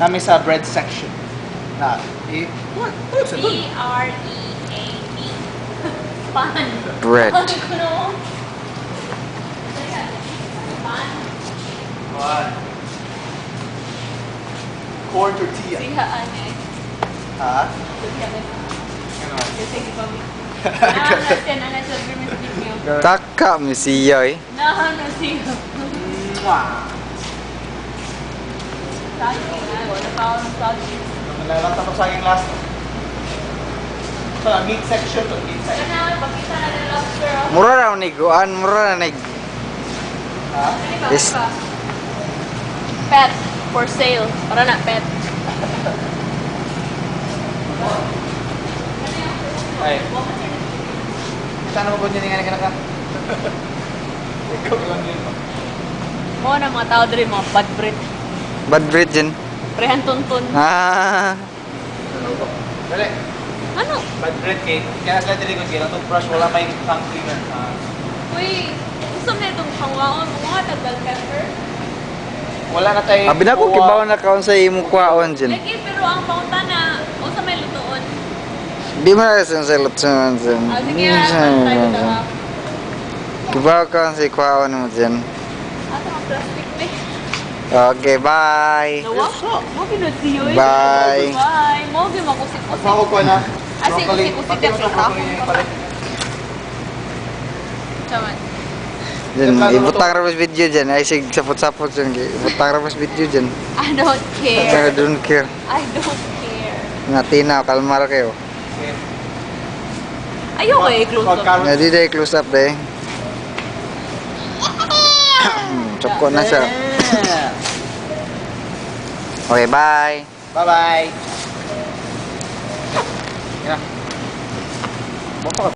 Kami sa bread section. Na, what? What's it? B-R-E-A-D. Pan. Bread. Ano? Pan. What? Corn tortilla. Sihaan eh. Ha? Sihaan. Ano? Kasi kami. Natin, ano sa premise video. Taka mi siya eh. Nahan na siya. Mwah! Saging nga. Wala pa ako ng saging. Nalalata ko sa aking last. So, meat section to. Meat section. Kana, pakita na ng lobster. Oh. Mura raw ni Guan, mura na ni. Ha? Ano ba? Yes. Ano ba? Pet. For sale. Para na, pet. Ay. Saan mo po niya nga ka? Ikaw lang yun. Mo na mga tao diri mga bad breed. Bad breed dyan. Prehan tuntun. Ah, Dali. Ano? Bad bread cake. Kaya sila dili ko sila. Toothbrush, wala may tongue cleaner. Uy, gusto mo itong pangwaon mo nga, tagal pepper. Wala na tayo. abi na ko kibaw na kaon sa imong kwaon dyan. Lagi, pero ang paunta na, o sa may lutoon. Di mo na sa lutson dyan. Ah, sige, tayo na. Kibaw kaon sa kwaon mo dyan. Ato ang plastic na. Okay, bye. Nawa? Mo pinagsiyo eh. Bye. Bye. Mo gimakusik-kusik. Ako ko na. Asi, kusik-kusik Pati yan mo sa sa tapong broccoli pala. palit. Saman. Dyan, ibutang rabas video dyan. Ay, sig, sapot-sapot dyan. Ibutang rabas video dyan. I don't I care. don't care. I don't care. Natina, kalmar kayo. Ayoko eh, close up. Nga di day close up day. Tsoko na siya. Okay, bye. Bye-bye. Yeah.